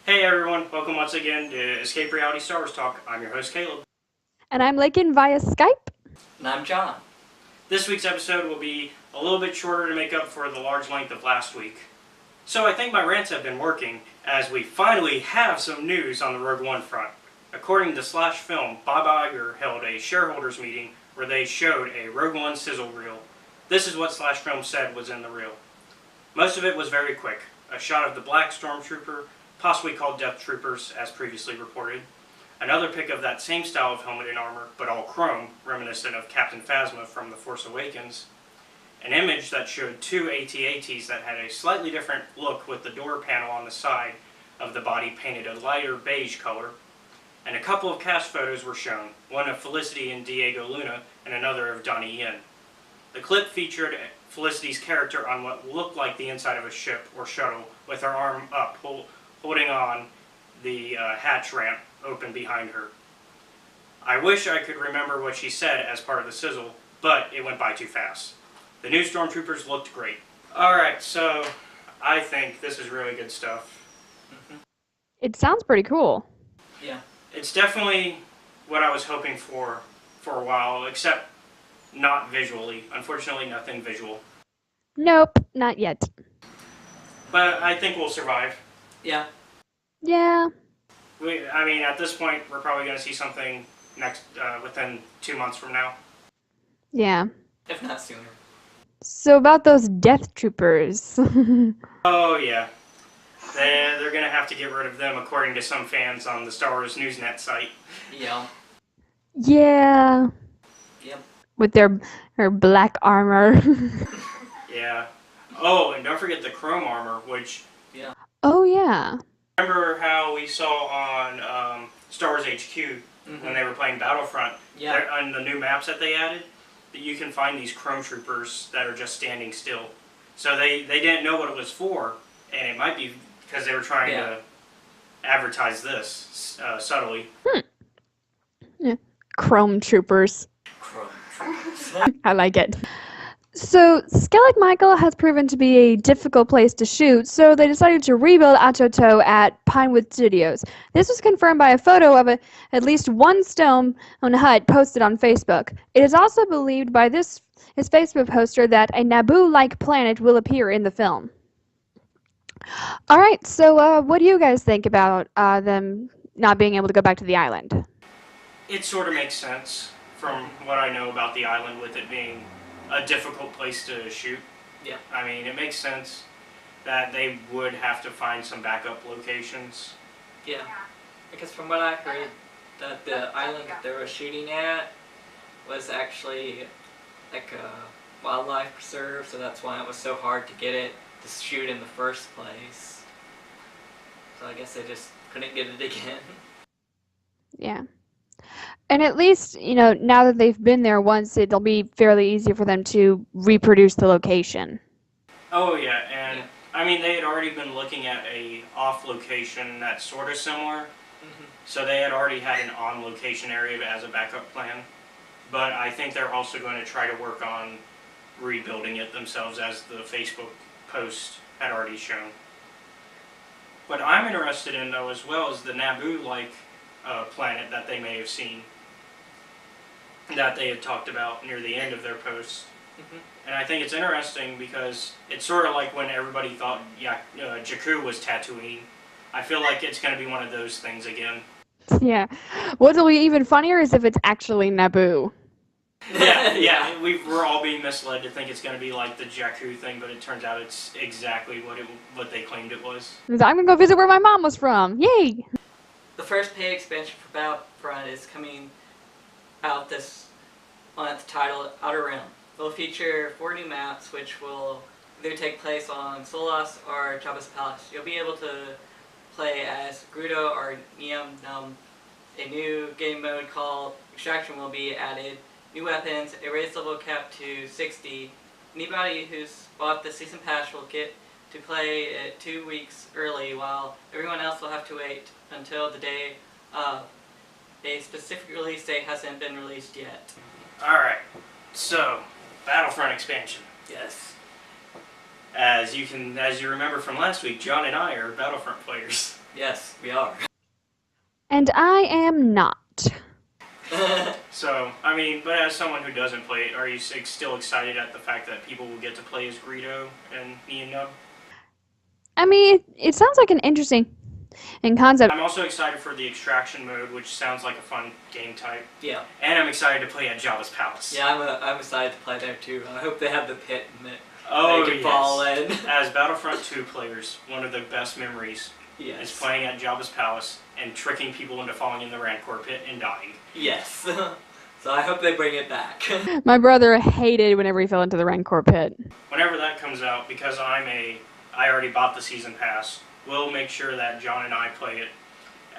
Hey everyone, welcome once again to Escape Reality Star Wars Talk. I'm your host Caleb. And I'm Lakin via Skype. And I'm John. This week's episode will be a little bit shorter to make up for the large length of last week. So I think my rants have been working, as we finally have some news on the Rogue One front. According to Slash Film, Bob Iger held a shareholders meeting where they showed a Rogue One sizzle reel. This is what Slash Film said was in the reel. Most of it was very quick. A shot of the black stormtrooper, possibly called Death Troopers, as previously reported. Another pic of that same style of helmet and armor, but all chrome, reminiscent of Captain Phasma from The Force Awakens. An image that showed two AT-ATs that had a slightly different look with the door panel on the side of the body painted a lighter beige color. And a couple of cast photos were shown, one of Felicity and Diego Luna, and another of Donnie Yen. The clip featured Felicity's character on what looked like the inside of a ship or shuttle, with her arm up, holding on the hatch ramp open behind her. I wish I could remember what she said as part of the sizzle, but it went by too fast. The new stormtroopers looked great. Alright, so I think this is really good stuff. It sounds pretty cool. Yeah. It's definitely what I was hoping for a while, except not visually. Unfortunately, nothing visual. Nope, not yet. But I think we'll survive. Yeah. Yeah. I mean, at this point, we're probably going to see something next within 2 months from now. Yeah. If not sooner. So about those Death Troopers. Oh, yeah. They're going to have to get rid of them, according to some fans on the Star Wars Newsnet site. Yeah. Yeah. Yep. With her black armor. Yeah. Oh, and don't forget the chrome armor, which... Yeah. Oh, yeah. Remember how we saw on Star Wars HQ when they were playing Battlefront? Yeah. On the new maps that they added, that you can find these chrome troopers that are just standing still. So they didn't know what it was for, and it might be because they were trying to advertise this subtly. Yeah. Chrome Troopers. Chrome Troopers. I like it. So, Skellig Michael has proven to be a difficult place to shoot, so they decided to rebuild Achoto at Pinewood Studios. This was confirmed by a photo of at least one stone on a hut posted on Facebook. It is also believed by his Facebook poster that a Naboo-like planet will appear in the film. Alright, so what do you guys think about them not being able to go back to the island? It sort of makes sense from what I know about the island, with it being a difficult place to shoot. Yeah. I mean, it makes sense that they would have to find some backup locations. Yeah. Because from what I heard, that the island that they were shooting at was actually like a wildlife preserve, so that's why it was so hard to get it to shoot in the first place. So I guess they just couldn't get it again. Yeah. And at least, now that they've been there once, it'll be fairly easy for them to reproduce the location. Oh yeah, and I mean, they had already been looking at a off location that's sort of similar. So they had already had an on location area as a backup plan. But I think they're also going to try to work on rebuilding it themselves, as the Facebook post had already shown. What I'm interested in, though, as well, is the Naboo-like planet that they may have seen, that they had talked about near the end of their post. And I think it's interesting because it's sort of like when everybody thought Jakku was Tatooine. I feel like it's going to be one of those things again. Yeah. What'll be even funnier is if it's actually Naboo. Yeah, we're all being misled to think it's going to be like the Jakku thing, but it turns out it's exactly what they claimed it was. I'm going to go visit where my mom was from. Yay! The first paid expansion for Battlefront is coming out this month, titled Outer Rim. It will feature 4 new maps, which will either take place on Solas or Jabba's Palace. You'll be able to play as Grudo or Nien Nunb. A new game mode called Extraction will be added. New weapons, a race level cap to 60. Anybody who's bought the season pass will get to play it 2 weeks early, while everyone else will have to wait until the day of. A specific release date hasn't been released yet. Alright, so Battlefront Expansion. Yes. As you remember from last week, John and I are Battlefront players. Yes, we are. And I am not. So, I mean, but as someone who doesn't play it, are you still excited at the fact that people will get to play as Greedo and me and Nub? I mean, it sounds like an interesting concept. I'm also excited for the extraction mode, which sounds like a fun game type. Yeah. And I'm excited to play at Jabba's Palace. Yeah, I'm excited to play there too. I hope they have the pit in it. Oh, they can fall in. As Battlefront 2 players, one of the best memories is playing at Jabba's Palace and tricking people into falling in the Rancor pit and dying. Yes. So I hope they bring it back. My brother hated whenever he fell into the Rancor pit. Whenever that comes out, because I already bought the season pass, we'll make sure that John and I play it.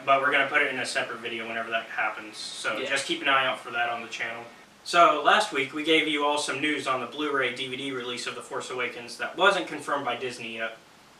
But we're going to put it in a separate video whenever that happens. So just keep an eye out for that on the channel. So last week we gave you all some news on the Blu-ray DVD release of The Force Awakens that wasn't confirmed by Disney yet.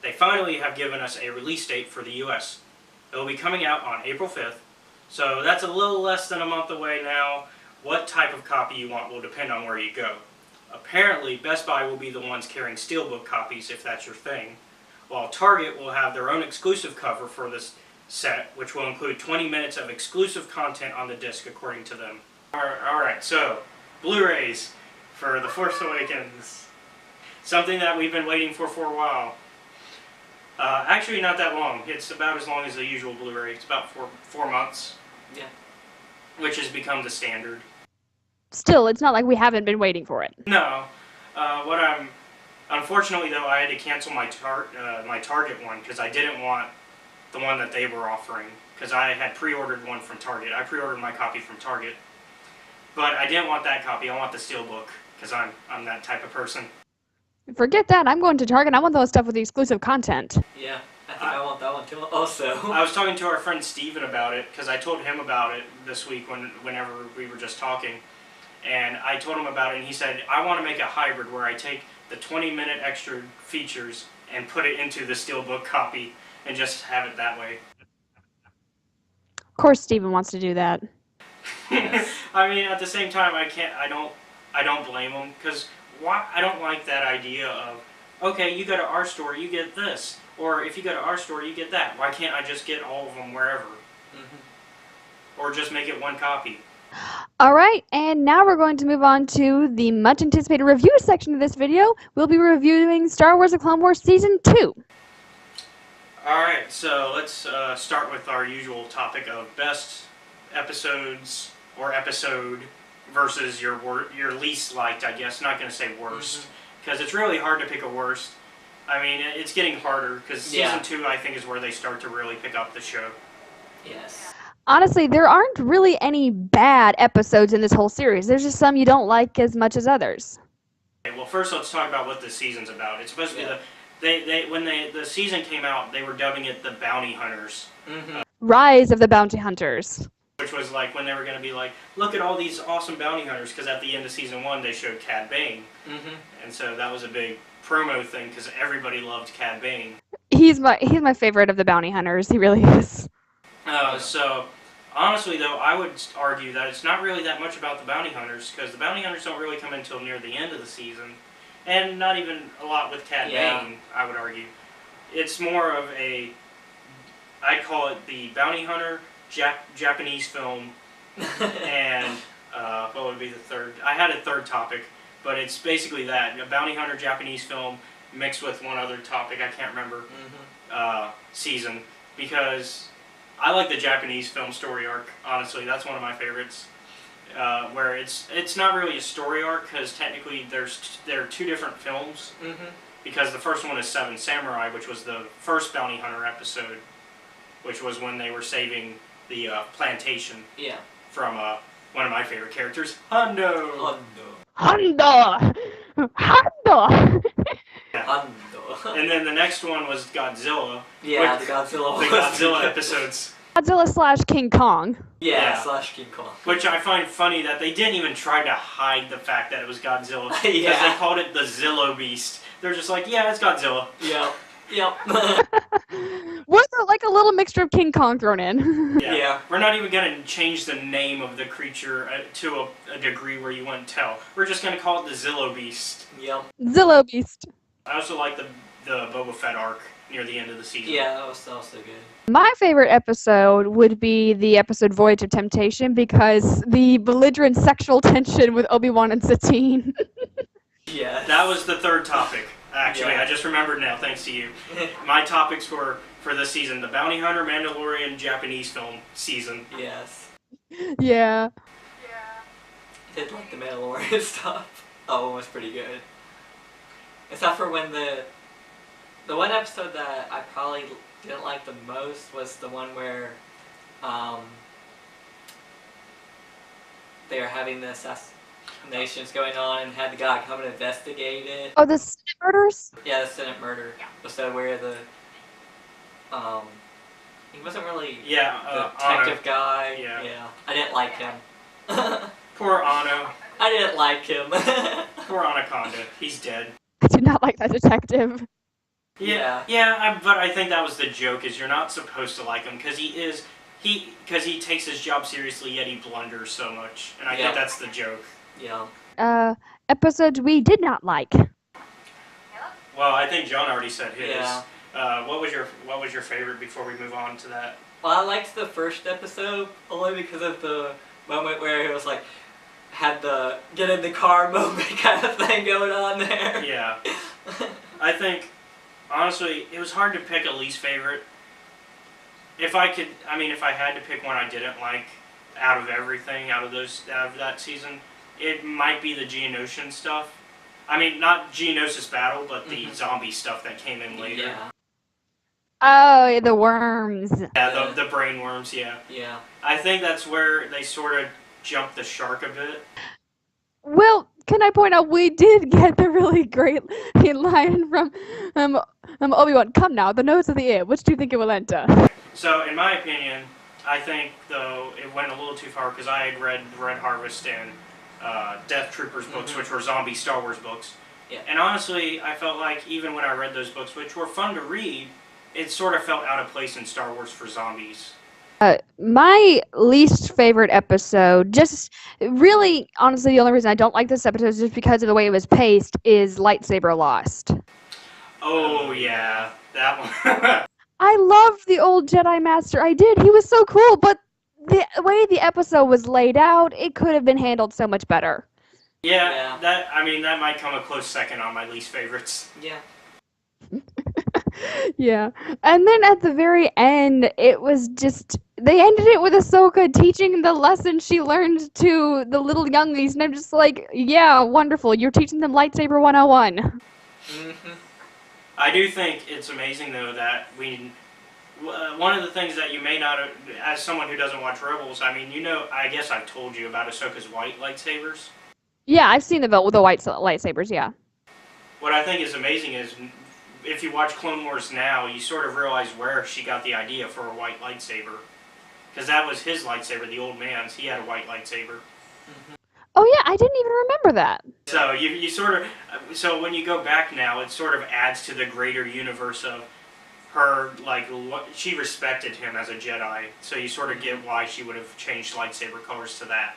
They finally have given us a release date for the US. It will be coming out on April 5th. So that's a little less than a month away now. What type of copy you want will depend on where you go. Apparently, Best Buy will be the ones carrying steelbook copies if that's your thing, while Target will have their own exclusive cover for this set, which will include 20 minutes of exclusive content on the disc according to them. Alright, so Blu-rays for The Force Awakens. Something that we've been waiting for a while. Actually not that long. It's about as long as the usual Blu-ray. It's about four months. Yeah. Which has become the standard. Still, it's not like we haven't been waiting for it. No. Unfortunately though, I had to cancel my Target one because I didn't want the one that they were offering, because I had pre-ordered one from Target. I pre-ordered my copy from Target, but I didn't want that copy. I want the steelbook because I'm that type of person. Forget that. I'm going to Target. I want those stuff with the exclusive content. Yeah, I think I want that one too. Also, I was talking to our friend Steven about it because I told him about it this week whenever we were just talking, and I told him about it, and he said I want to make a hybrid where I take the 20-minute extra features and put it into the steelbook copy and just have it that way. Of course Steven wants to do that. I mean, at the same time, I don't blame him, because I don't like that idea of, okay, you go to our store, you get this, or if you go to our store, you get that. Why can't I just get all of them wherever? Or just make it one copy? Alright, and now we're going to move on to the much anticipated review section of this video. We'll be reviewing Star Wars: The Clone Wars Season 2. Alright, so let's start with our usual topic of best episodes or episode versus your least liked, I guess. Not going to say worst, because it's really hard to pick a worst. I mean, it's getting harder, because Season 2, I think, is where they start to really pick up the show. yes. Honestly, there aren't really any bad episodes in this whole series. There's just some you don't like as much as others. Okay, well, first let's talk about what the season's about. It's supposed to be when the season came out, they were dubbing it the Bounty Hunters. Rise of the Bounty Hunters. Which was like when they were going to be like, look at all these awesome bounty hunters, because at the end of Season 1 they showed Cad Bane. And so that was a big promo thing, because everybody loved Cad Bane. He's my favorite of the bounty hunters. He really is. So, honestly though, I would argue that it's not really that much about the bounty hunters, because the bounty hunters don't really come until near the end of the season. And not even a lot with Cad Bane, I would argue. It's more of I'd call it the bounty hunter Japanese film, and what would be the third? I had a third topic, but it's basically that, a bounty hunter Japanese film mixed with one other topic, I can't remember, season, because I like the Japanese film story arc, honestly. That's one of my favorites, where it's not really a story arc, because technically there are two different films, because the first one is Seven Samurai, which was the first bounty hunter episode, which was when they were saving the plantation from one of my favorite characters, Hondo. Hondo! Hondo! And then the next one was Godzilla. Yeah, the Godzilla The Godzilla episodes. Godzilla / King Kong. Yeah, / King Kong. Which I find funny that they didn't even try to hide the fact that it was Godzilla. Because they called it the Zillo Beast. They're just like, yeah, it's Godzilla. Yep. Was there like a little mixture of King Kong thrown in? Yeah. We're not even going to change the name of the creature to a degree where you wouldn't tell. We're just going to call it the Zillo Beast. Yep. Zillo Beast. I also like the Boba Fett arc near the end of the season. Yeah, that was also good. My favorite episode would be the episode Voyage of Temptation because the belligerent sexual tension with Obi-Wan and Satine. Yes. That was the third topic, actually. Yeah. I just remembered now, thanks to you. My topics for this season, the Bounty Hunter, Mandalorian, Japanese film season. Yes. Yeah. I did like the Mandalorian stuff. That one was pretty good. Except for when the one episode that I probably didn't like the most was the one where they were having the assassinations going on and had the guy come and investigate it. Oh, the Senate murders? Yeah, the Senate murder episode where the he wasn't really the detective guy. Yeah. I didn't like him. Poor Anno. I didn't like him. Poor Anaconda. He's dead. I did not like that detective. Yeah, but I think that was the joke, is you're not supposed to like him, because he takes his job seriously, yet he blunders so much, and I think that's the joke. Yeah. Episodes we did not like. Well, I think John already said his. Yeah. What was your favorite before we move on to that? Well, I liked the first episode only because of the moment where it was like, had the get in the car moment kind of thing going on there. Yeah. I think, honestly, it was hard to pick a least favorite. If I had to pick one I didn't like out of everything, out of that season, it might be the Geonosian stuff. I mean, not Geonosis battle, but the zombie stuff that came in later. Yeah. Oh, the worms. Yeah, the brain worms, yeah. Yeah. I think that's where they sort of jumped the shark a bit. Well, can I point out we did get the really great line from Obi-Wan. Come now, the nose of the ear. Which do you think it will enter? So, in my opinion, I think, though, it went a little too far because I had read Red Harvest and Death Troopers books, which were zombie Star Wars books. Yeah. And honestly, I felt like even when I read those books, which were fun to read, it sort of felt out of place in Star Wars for zombies. My least favorite episode, just really, honestly, the only reason I don't like this episode is just because of the way it was paced, is Lightsaber Lost. Oh, yeah. That one. I loved the old Jedi Master. I did. He was so cool, but the way the episode was laid out, it could have been handled so much better. Yeah. That might come a close second on my least favorites. Yeah. Yeah. And then at the very end, it was just, they ended it with Ahsoka teaching the lesson she learned to the little youngies, and I'm just like, yeah, wonderful. You're teaching them Lightsaber 101. Mm-hmm. I do think it's amazing, though, that one of the things that you may not have, as someone who doesn't watch Rebels, I guess I've told you about Ahsoka's white lightsabers. Yeah, I've seen the white lightsabers, yeah. What I think is amazing is, if you watch Clone Wars now, you sort of realize where she got the idea for a white lightsaber. Because that was his lightsaber, the old man's. He had a white lightsaber. Mm-hmm. Oh yeah, I didn't even remember that. So you sort of, so when you go back now, it sort of adds to the greater universe of her, like, she respected him as a Jedi. So you sort of get why she would have changed lightsaber colors to that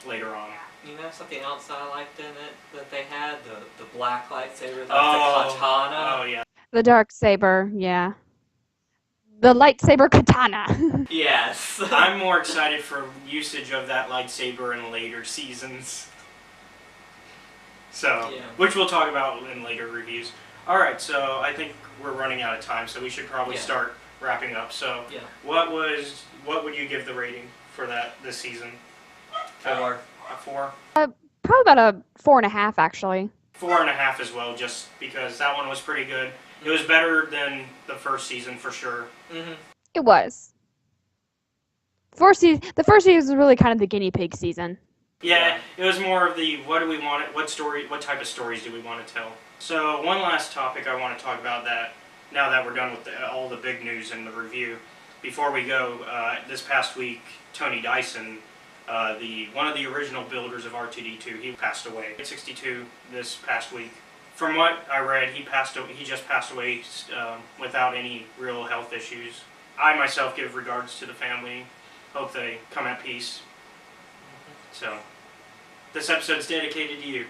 later on. You know something else I liked in it that they had? The black lightsaber, the Oh, katana. oh yeah. The dark saber, yeah. The lightsaber katana. Yes. I'm more excited for usage of that lightsaber in later seasons. So, which we'll talk about in later reviews. Alright, so I think we're running out of time, so we should probably start wrapping up. So, what would you give the rating for this season? 4. A 4? Probably about a 4.5, actually. 4.5 as well, just because that one was pretty good. It was better than the first season for sure. Mm-hmm. It was. The first season was really kind of the guinea pig season. Yeah, it was more of the what do we want, what type of stories do we want to tell. So one last topic I want to talk about that, now that we're done with all the big news and the review. Before we go, this past week, Tony Dyson, one of the original builders of R2-D2, he passed away at 62 this past week. From what I read, he just passed away without any real health issues. I myself give regards to the family. Hope they come at peace. So, this episode's dedicated to you.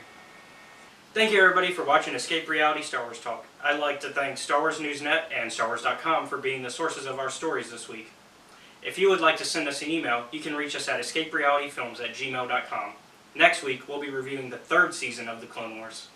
Thank you everybody for watching Escape Reality Star Wars Talk. I'd like to thank Star Wars Newsnet and StarWars.com for being the sources of our stories this week. If you would like to send us an email, you can reach us at escaperealityfilms@gmail.com. Next week, we'll be reviewing the 3rd season of The Clone Wars.